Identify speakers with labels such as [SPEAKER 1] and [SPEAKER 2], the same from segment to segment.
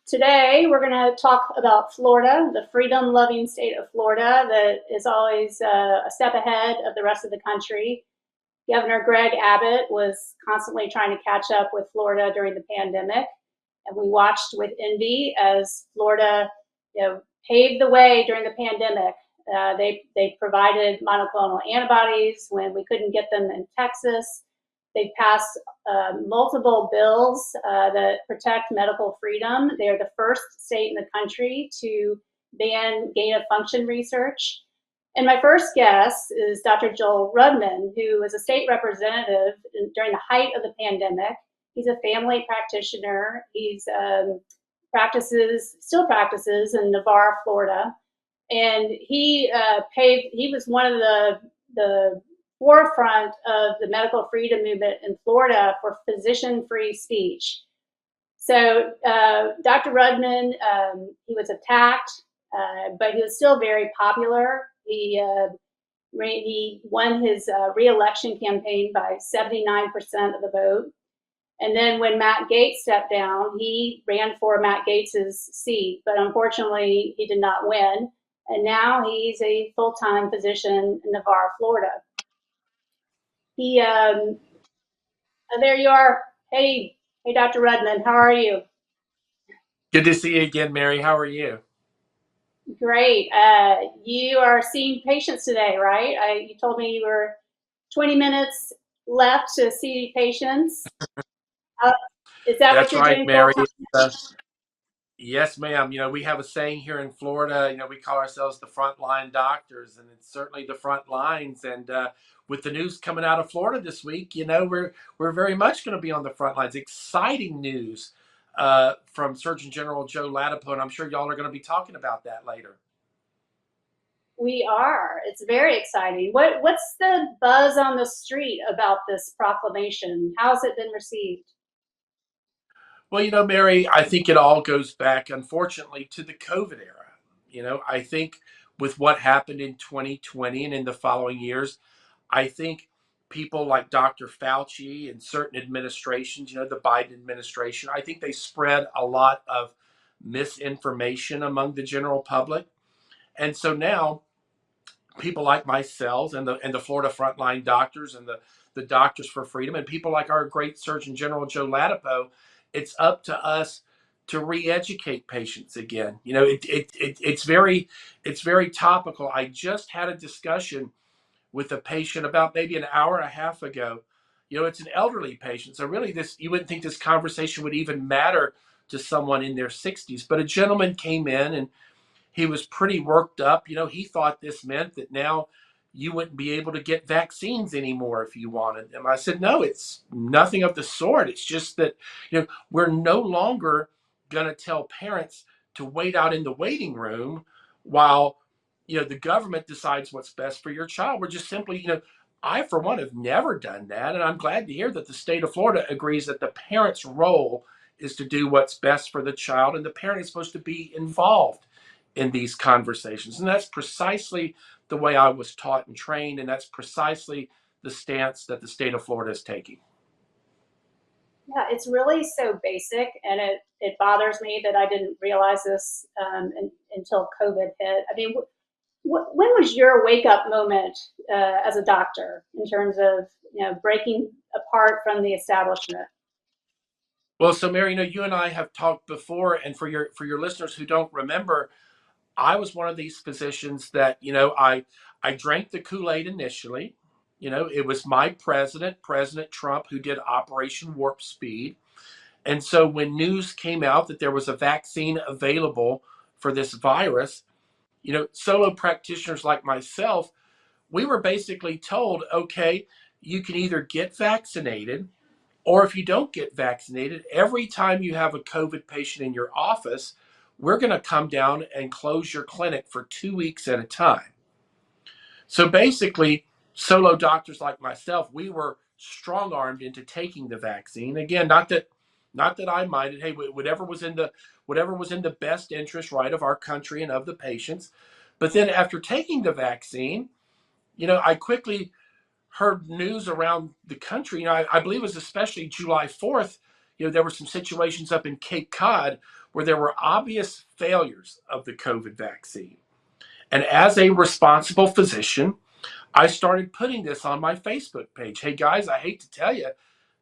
[SPEAKER 1] Today, we're going to talk about Florida, the freedom-loving state of Florida that is always a step ahead of the rest of the country. Governor Greg Abbott was constantly trying to catch up with Florida during the pandemic, and we watched with envy as Florida, paved the way during the pandemic. They provided monoclonal antibodies when we couldn't get them in Texas. They passed multiple bills that protect medical freedom. They're the first state in the country to ban gain-of-function research. And my first guest is Dr. Joel Rudman, who was a state representative during the height of the pandemic. He's a family practitioner. He's still practices in Navarre, Florida. And he was one of the forefront of the medical freedom movement in Florida for physician-free speech. So Dr. Rudman, he was attacked, but he was still very popular. He won his re-election campaign by 79% of the vote. And then when Matt Gaetz stepped down, he ran for Matt Gaetz's seat, but unfortunately he did not win. And now he's a full-time physician in Navarre, Florida. There you are. Hey, Dr. Rudman, how are you?
[SPEAKER 2] Good to see you again, Mary. How are you?
[SPEAKER 1] Great. You are seeing patients today, right? You told me you were 20 minutes left to see patients. Is that
[SPEAKER 2] That's
[SPEAKER 1] what you're
[SPEAKER 2] right,
[SPEAKER 1] doing
[SPEAKER 2] Mary.
[SPEAKER 1] full-time?
[SPEAKER 2] Yes, ma'am. We have a saying here in Florida, we call ourselves the frontline doctors, and it's certainly the front lines. And with the news coming out of Florida this week, we're very much going to be on the front lines. Exciting news from Surgeon General Joe Ladapo, and I'm sure y'all are going to be talking about that later.
[SPEAKER 1] We are. It's very exciting. What's the buzz on the street about this proclamation? How's it been received?
[SPEAKER 2] Well, Mary, I think it all goes back, unfortunately, to the COVID era. I think with what happened in 2020 and in the following years, I think people like Dr. Fauci and certain administrations, the Biden administration, I think they spread a lot of misinformation among the general public. And so now people like myself and the Florida frontline doctors and the Doctors for Freedom and people like our great Surgeon General Joe Ladapo, it's up to us to re-educate patients again. It's very topical. I just had a discussion with a patient about maybe an hour and a half ago. It's an elderly patient, so really you wouldn't think this conversation would even matter to someone in their 60s. But a gentleman came in and he was pretty worked up. He thought this meant that now you wouldn't be able to get vaccines anymore if you wanted them. I said, no, it's nothing of the sort. It's just that, we're no longer going to tell parents to wait out in the waiting room while, the government decides what's best for your child. We're just simply, I, for one, have never done that. And I'm glad to hear that the state of Florida agrees that the parent's role is to do what's best for the child, and the parent is supposed to be involved in these conversations. And that's precisely the way I was taught and trained, and that's precisely the stance that the state of Florida is taking.
[SPEAKER 1] Yeah, it's really so basic, and it bothers me that I didn't realize this until COVID hit. I mean, when was your wake-up moment as a doctor in terms of breaking apart from the establishment?
[SPEAKER 2] Well, so Mary, you and I have talked before, and for your listeners who don't remember, I was one of these physicians that, I drank the Kool-Aid initially. It was my President Trump, who did Operation Warp Speed. And so when news came out that there was a vaccine available for this virus, solo practitioners like myself, we were basically told, okay, you can either get vaccinated, or if you don't get vaccinated, every time you have a COVID patient in your office, we're going to come down and close your clinic for 2 weeks at a time. So basically, solo doctors like myself, we were strong-armed into taking the vaccine. Again, not that I minded. Hey, whatever was in the best interest, right, of our country and of the patients. But then after taking the vaccine, I quickly heard news around the country. I believe it was especially July 4th. There were some situations up in Cape Cod where there were obvious failures of the COVID vaccine. And as a responsible physician, I started putting this on my Facebook page. Hey guys, I hate to tell you,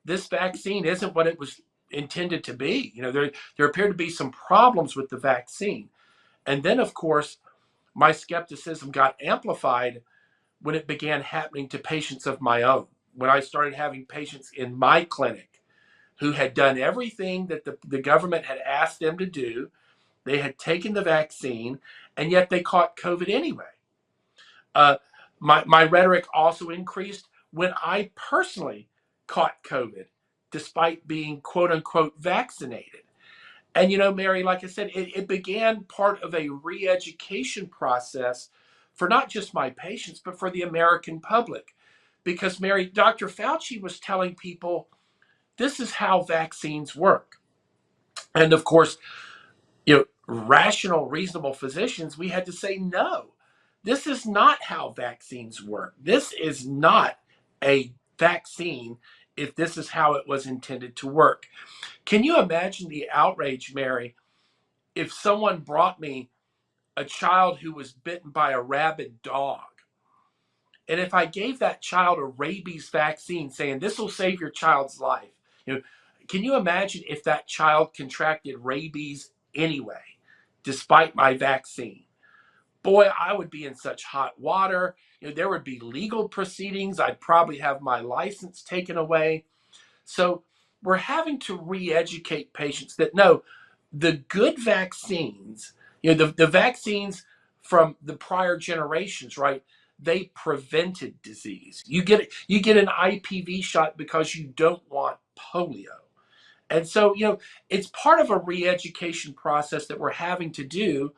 [SPEAKER 2] this vaccine isn't what it was intended to be. There appear to be some problems with the vaccine. And then, of course, my skepticism got amplified when it began happening to patients of my own. When I started having patients in my clinic who had done everything that the government had asked them to do, they had taken the vaccine, and yet they caught COVID anyway. Uh, my rhetoric also increased when I personally caught COVID, despite being quote unquote vaccinated. And, Mary, like I said, it began part of a re education process for not just my patients, but for the American public. Because, Mary, Dr. Fauci was telling people this is how vaccines work. And of course, rational, reasonable physicians, we had to say, no, this is not how vaccines work. This is not a vaccine if this is how it was intended to work. Can you imagine the outrage, Mary, if someone brought me a child who was bitten by a rabid dog, and if I gave that child a rabies vaccine saying this will save your child's life, you know, can you imagine if that child contracted rabies anyway, despite my vaccine? Boy, I would be in such hot water. There would be legal proceedings. I'd probably have my license taken away. So we're having to re-educate patients that no, the good vaccines, the vaccines from the prior generations, right? They prevented disease. You get an IPV shot because you don't want polio. And so, it's part of a re-education process that we're having to do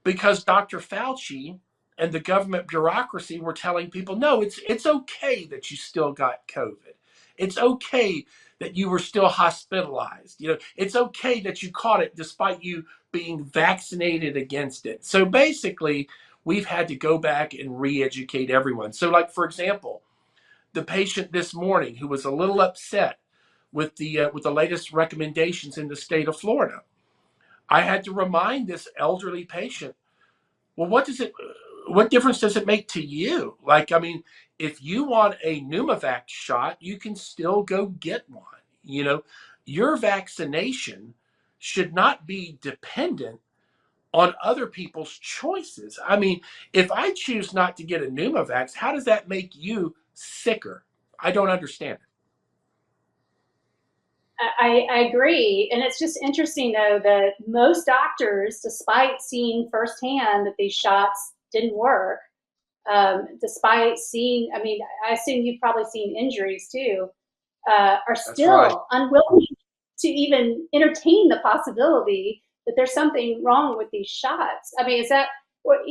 [SPEAKER 2] because Dr. Fauci and the government bureaucracy were telling people, no, it's okay that you still got COVID. It's okay that you were still hospitalized. It's okay that you caught it despite you being vaccinated against it. So basically, we've had to go back and re-educate everyone. So, like for example, the patient this morning who was a little upset with the latest recommendations in the state of Florida, I had to remind this elderly patient, well, what difference does it make to you? Like, I mean, if you want a Pneumovax shot, you can still go get one. Your vaccination should not be dependent on other people's choices. I mean, if I choose not to get a Pneumovax, how does that make you sicker? I don't understand it.
[SPEAKER 1] I agree. And it's just interesting, though, that most doctors, despite seeing firsthand that these shots didn't work, despite seeing, I mean, I assume you've probably seen injuries too, are
[SPEAKER 2] That's right.
[SPEAKER 1] still unwilling to even entertain the possibility that there's something wrong with these shots. I mean, is that what,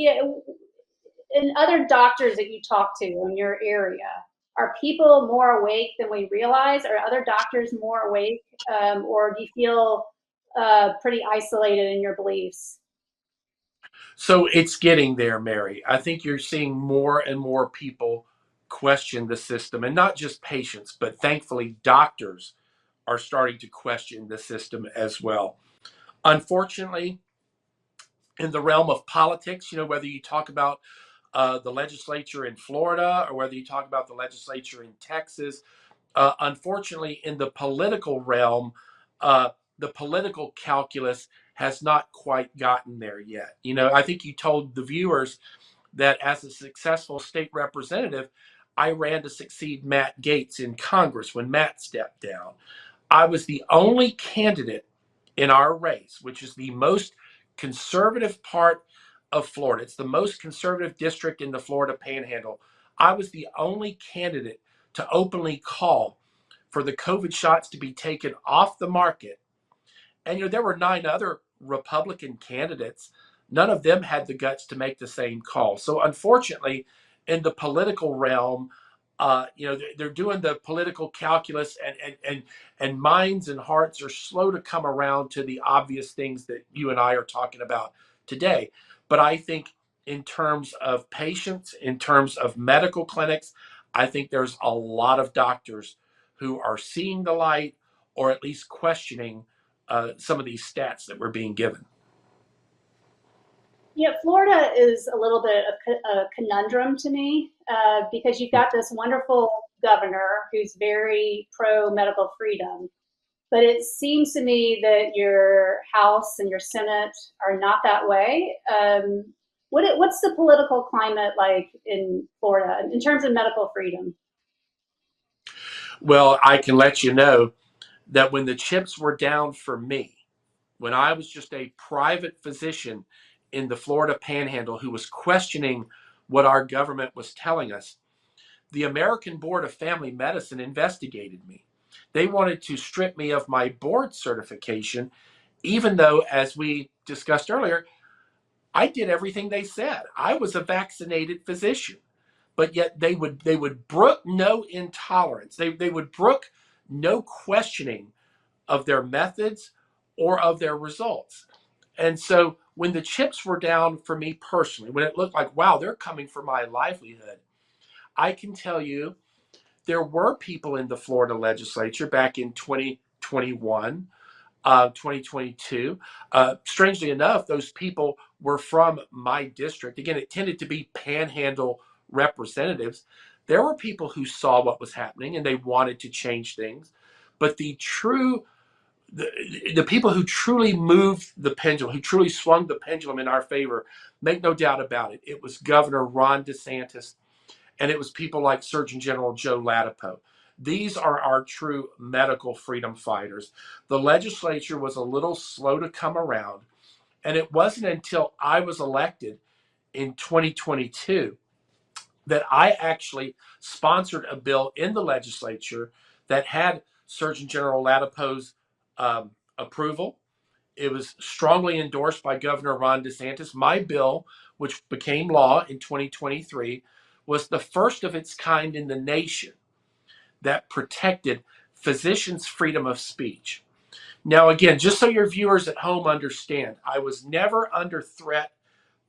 [SPEAKER 1] and other doctors that you talk to in your area, are people more awake than we realize? Are other doctors more awake, or do you feel pretty isolated in your beliefs?
[SPEAKER 2] So it's getting there, Mary. I think you're seeing more and more people question the system, and not just patients, but thankfully doctors are starting to question the system as well. Unfortunately, in the realm of politics, whether you talk about the legislature in Florida or whether you talk about the legislature in Texas, unfortunately, in the political realm, the political calculus has not quite gotten there yet. I think you told the viewers that as a successful state representative, I ran to succeed Matt Gaetz in Congress when Matt stepped down. I was the only candidate in our race, which is the most conservative part of Florida. It's the most conservative district in the Florida Panhandle. I was the only candidate to openly call for the COVID shots to be taken off the market. And there were 9 other Republican candidates. None of them had the guts to make the same call. So unfortunately, in the political realm, they're doing the political calculus, and minds and hearts are slow to come around to the obvious things that you and I are talking about today. But I think in terms of patients, in terms of medical clinics, I think there's a lot of doctors who are seeing the light or at least questioning some of these stats that we're being given.
[SPEAKER 1] Yeah, Florida is a little bit of a conundrum to me because you've got this wonderful governor who's very pro medical freedom, but it seems to me that your House and your Senate are not that way. What's the political climate like in Florida in terms of medical freedom?
[SPEAKER 2] Well, I can let you know that when the chips were down for me, when I was just a private physician in the Florida Panhandle who was questioning what our government was telling us, the American Board of Family Medicine investigated me. They wanted to strip me of my board certification, even though, as we discussed earlier, I did everything they said. I was a vaccinated physician, but yet they would brook no intolerance. They would brook no questioning of their methods or of their results. And so when the chips were down for me personally, when it looked like, wow, they're coming for my livelihood, I can tell you there were people in the Florida legislature back in 2021, 2022. Strangely enough, those people were from my district. Again, it tended to be panhandle representatives. There were people who saw what was happening and they wanted to change things. But the people who truly moved the pendulum, who truly swung the pendulum in our favor, make no doubt about it, it was Governor Ron DeSantis and it was people like Surgeon General Joe Latipo. These are our true medical freedom fighters. The legislature was a little slow to come around, and it wasn't until I was elected in 2022 that I actually sponsored a bill in the legislature that had Surgeon General Latipo's approval. It was strongly endorsed by Governor Ron DeSantis. My bill, which became law in 2023, was the first of its kind in the nation that protected physicians' freedom of speech. Now, again, just so your viewers at home understand, I was never under threat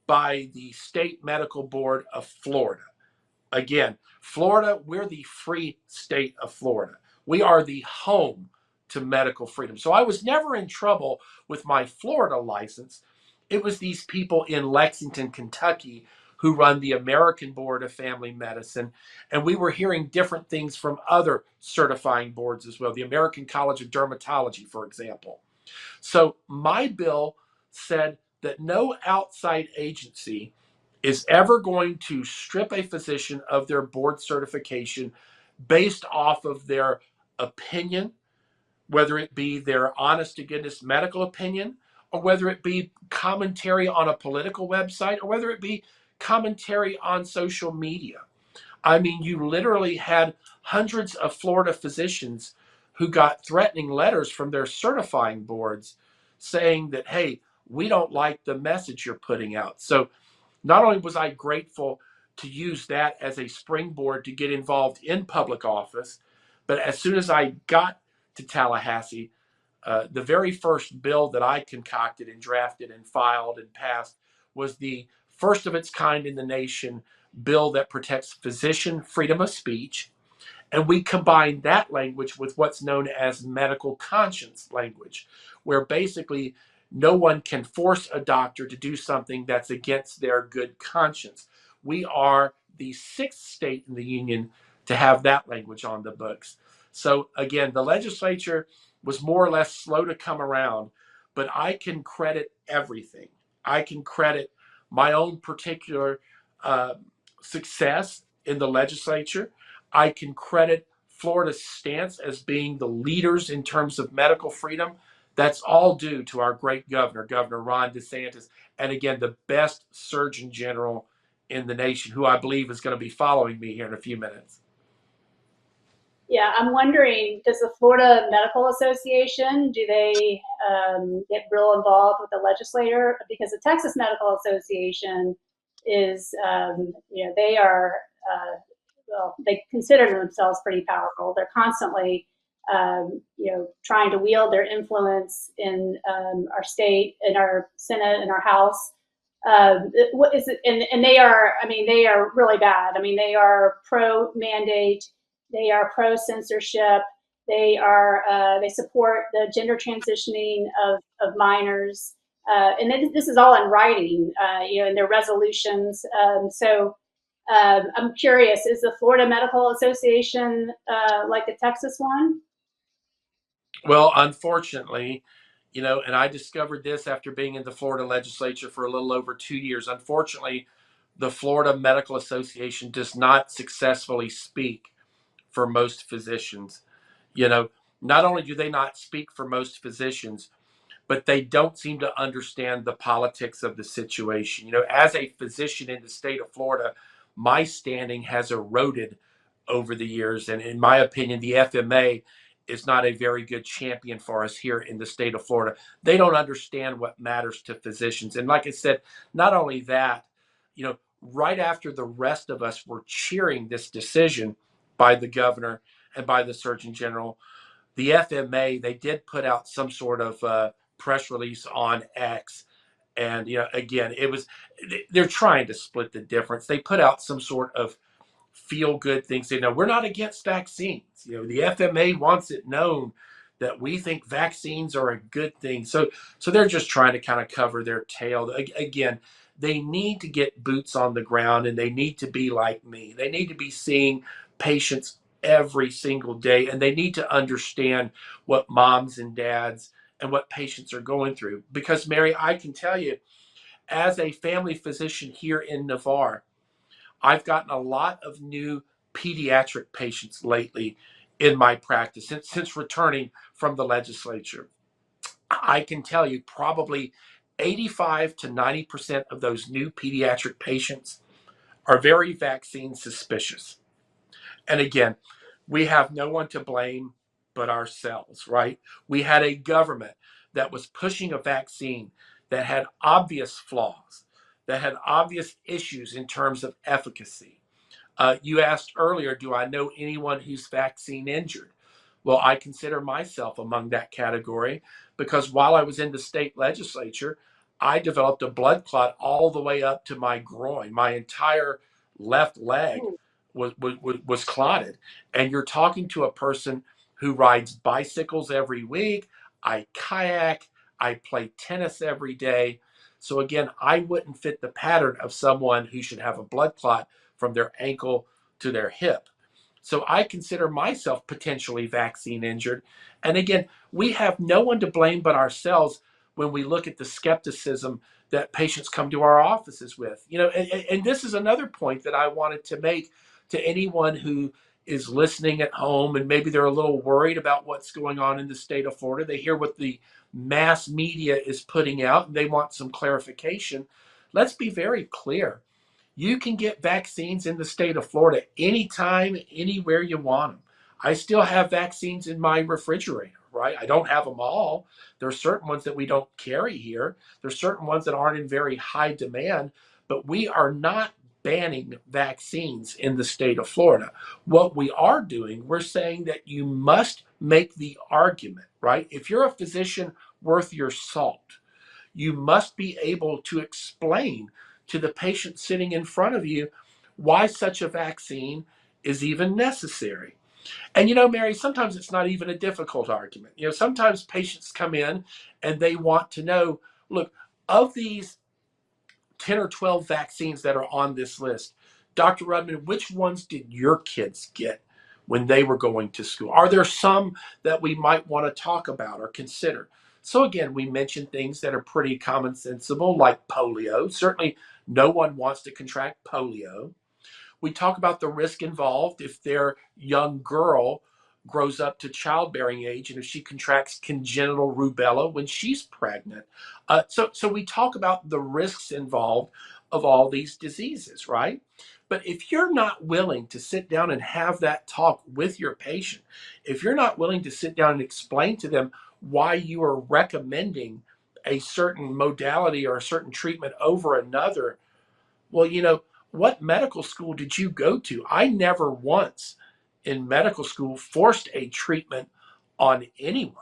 [SPEAKER 2] by the State Medical Board of Florida. Again, Florida, we're the free state of Florida. We are the home to medical freedom. So I was never in trouble with my Florida license. It was these people in Lexington, Kentucky, who run the American Board of Family Medicine. And we were hearing different things from other certifying boards as well, the American College of Dermatology, for example. So my bill said that no outside agency is ever going to strip a physician of their board certification based off of their opinion, whether it be their honest to goodness medical opinion, or whether it be commentary on a political website, or whether it be commentary on social media. I mean, you literally had hundreds of Florida physicians who got threatening letters from their certifying boards saying that, hey, we don't like the message you're putting out. So not only was I grateful to use that as a springboard to get involved in public office, but as soon as I got to Tallahassee, the very first bill that I concocted and drafted and filed and passed was the first of its kind in the nation bill that protects physician freedom of speech. And we combine that language with what's known as medical conscience language, where basically no one can force a doctor to do something that's against their good conscience. We are the sixth state in the union to have that language on the books. So again, the legislature was more or less slow to come around, but I can credit everything. I can credit my own particular uh, success in the legislature. I can credit Florida's stance as being the leaders in terms of medical freedom. That's all due to our great governor, Governor Ron DeSantis, and again, the best Surgeon General in the nation, who I believe is going to be following me here in a few minutes.
[SPEAKER 1] Yeah, I'm wondering, does the Florida Medical Association, do they get real involved with the legislator? Because the Texas Medical Association is, they are, well, they consider themselves pretty powerful. They're constantly, trying to wield their influence in our state, in our Senate, in our House. What is it? And they are, I mean, they are really bad. I mean, they are pro mandate, they are pro censorship, They support the gender transitioning of minors, and this is all in writing, in their resolutions. I'm curious: is the Florida Medical Association like the Texas one?
[SPEAKER 2] Well, unfortunately, and I discovered this after being in the Florida legislature for a little over 2 years. Unfortunately, the Florida Medical Association does not successfully speak for most physicians. You know, Not only do they not speak for most physicians, but they don't seem to understand the politics of the situation. As a physician in the state of Florida, my standing has eroded over the years. And in my opinion, the FMA is not a very good champion for us here in the state of Florida. They don't understand what matters to physicians. And like I said, not only that, right after the rest of us were cheering this decision by the governor and by the Surgeon General, the FMA, they did put out some sort of press release on X. And, again, they're trying to split the difference. They put out some sort of feel good thing, saying, no, we're not against vaccines. The FMA wants it known that we think vaccines are a good thing. So they're just trying to kind of cover their tail. Again, they need to get boots on the ground, and they need to be like me. They need to be seeing patients every single day, and they need to understand what moms and dads and what patients are going through. Because, Mary, I can tell you, as a family physician here in Navarre, I've gotten a lot of new pediatric patients lately in my practice since returning from the legislature. I can tell you probably 85 to 90% of those new pediatric patients are very vaccine suspicious. And again, we have no one to blame but ourselves, right? We had a government that was pushing a vaccine that had obvious flaws, that had obvious issues in terms of efficacy. You asked earlier, do I know anyone who's vaccine injured? Well, I consider myself among that category because while I was in the state legislature, I developed a blood clot all the way up to my groin. My entire left leg was clotted. And you're talking to a person who rides bicycles every week. I kayak. I play tennis every day. So again, I wouldn't fit the pattern of someone who should have a blood clot from their ankle to their hip. So I consider myself potentially vaccine injured. And again, we have no one to blame but ourselves when we look at the skepticism that patients come to our offices with. And this is another point that I wanted to make to anyone who is listening at home and maybe they're a little worried about what's going on in the state of Florida. They hear what the mass media is putting out and they want some clarification. Let's be very clear. You can get vaccines in the state of Florida anytime, anywhere you want them. I still have vaccines in my refrigerator, right? I don't have them all. There are certain ones that we don't carry here. There's certain ones that aren't in very high demand, but we are not banning vaccines in the state of Florida. What we are doing, we're saying that you must make the argument, right? If you're a physician worth your salt, you must be able to explain to the patient sitting in front of you why such a vaccine is even necessary. And Mary, sometimes it's not even a difficult argument. Sometimes patients come in and they want to know, look, of these 10 or 12 vaccines that are on this list, Dr. Rudman, which ones did your kids get when they were going to school? Are there some that we might want to talk about or consider? So again, we mentioned things that are pretty commonsensible, like polio. Certainly, no one wants to contract polio. We talk about the risk involved if their young girl grows up to childbearing age and if she contracts congenital rubella when she's pregnant. So we talk about the risks involved of all these diseases, right? But if you're not willing to sit down and have that talk with your patient, if you're not willing to sit down and explain to them why you are recommending a certain modality or a certain treatment over another, well, what medical school did you go to? I never once in medical school forced a treatment on anyone.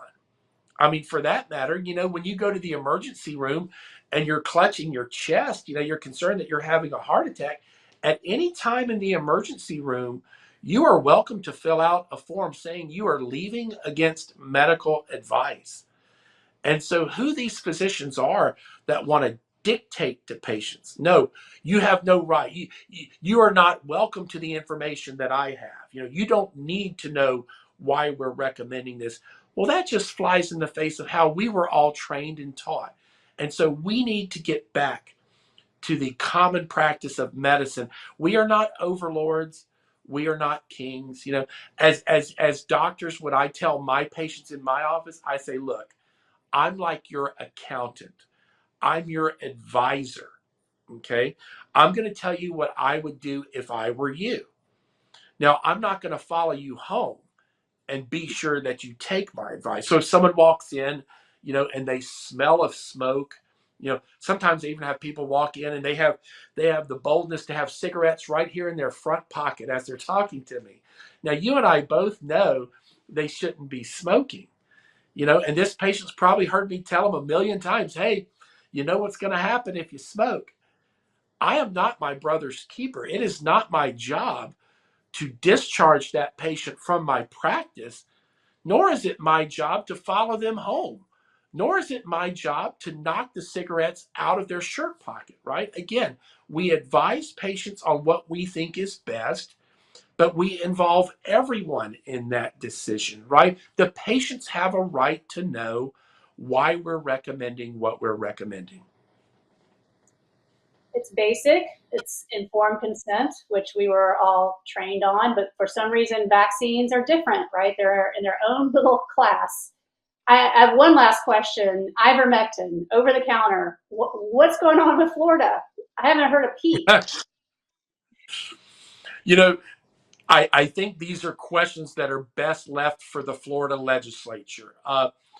[SPEAKER 2] I mean, for that matter, when you go to the emergency room and you're clutching your chest, you're concerned that you're having a heart attack. At any time in the emergency room, you are welcome to fill out a form saying you are leaving against medical advice. And so, who these physicians are that want to dictate to patients, no, you have no right. You are not welcome to the information that I have. You don't need to know why we're recommending this. Well, that just flies in the face of how we were all trained and taught. And so, we need to get back to the common practice of medicine. We are not overlords. We are not kings. As doctors, what I tell my patients in my office, I say, look, I'm like your accountant. I'm your advisor. Okay. I'm going to tell you what I would do if I were you. Now, I'm not going to follow you home and be sure that you take my advice. So if someone walks in, and they smell of smoke, sometimes they even have people walk in and they have the boldness to have cigarettes right here in their front pocket as they're talking to me. Now, you and I both know they shouldn't be smoking. And this patient's probably heard me tell them a million times, hey, you know what's going to happen if you smoke. I am not my brother's keeper. It is not my job to discharge that patient from my practice, nor is it my job to follow them home, nor is it my job to knock the cigarettes out of their shirt pocket, right? Again, we advise patients on what we think is best, but we involve everyone in that decision, right? The patients have a right to know why we're recommending what we're recommending.
[SPEAKER 1] It's basic. It's informed consent, which we were all trained on, but for some reason, vaccines are different, right? They're in their own little class. I have one last question. Ivermectin, over the counter. What's going on with Florida? I haven't heard a peep.
[SPEAKER 2] you know, I think these are questions that are best left for the Florida legislature.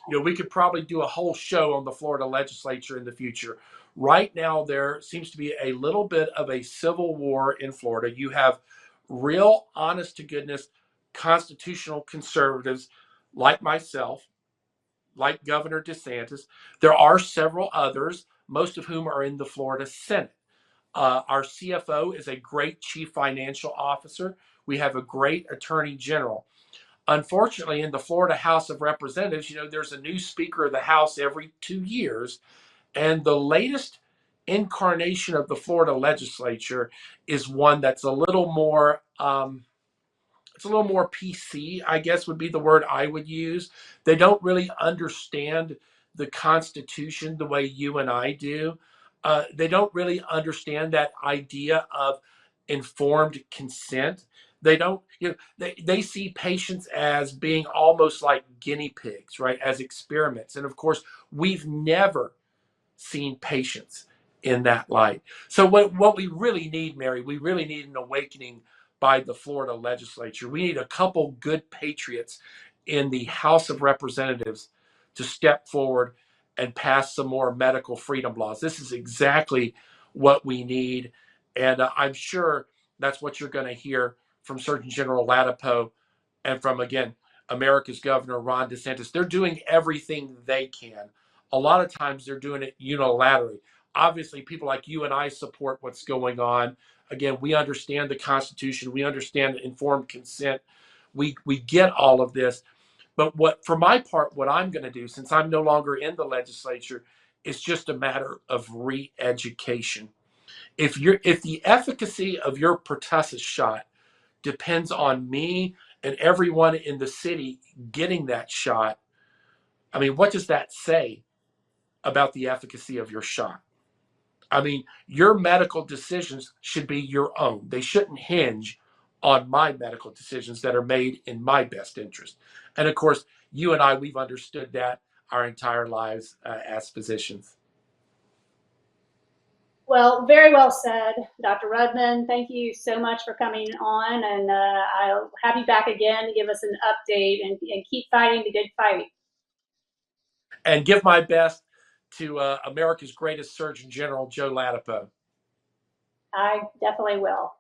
[SPEAKER 2] We could probably do a whole show on the Florida legislature in the future. Right now, there seems to be a little bit of a civil war in Florida. You have real, honest to goodness, constitutional conservatives like myself, like Governor DeSantis. There are several others, most of whom are in the Florida Senate. Our CFO is a great chief financial officer. We have a great attorney general. Unfortunately, in the Florida House of Representatives, there's a new Speaker of the House every 2 years. And the latest incarnation of the Florida legislature is one that's it's a little more PC, I guess would be the word I would use. They don't really understand the Constitution the way you and I do. They don't really understand that idea of informed consent. They don't, they see patients as being almost like guinea pigs, right? As experiments. And of course, we've never seen patients in that light. So what we really need, Mary, we really need an awakening by the Florida legislature. We need a couple good patriots in the House of Representatives to step forward and pass some more medical freedom laws. This is exactly what we need. And I'm sure that's what you're going to hear from Surgeon General Latipo and from, again, America's Governor Ron DeSantis. They're doing everything they can. A lot of times they're doing it unilaterally. Obviously, people like you and I support what's going on. Again, we understand the Constitution. We understand informed consent. We get all of this. But for my part, what I'm going to do, since I'm no longer in the legislature, is just a matter of re-education. If the efficacy of your pertussis shot depends on me and everyone in the city getting that shot, I mean, what does that say about the efficacy of your shot? I mean, your medical decisions should be your own. They shouldn't hinge on my medical decisions that are made in my best interest. And of course, you and I, we've understood that our entire lives as physicians.
[SPEAKER 1] Well, very well said, Dr. Rudman. Thank you so much for coming on, and I'll have you back again to give us an update and keep fighting the good fight.
[SPEAKER 2] And give my best to America's greatest Surgeon General, Joe Latipo.
[SPEAKER 1] I definitely will.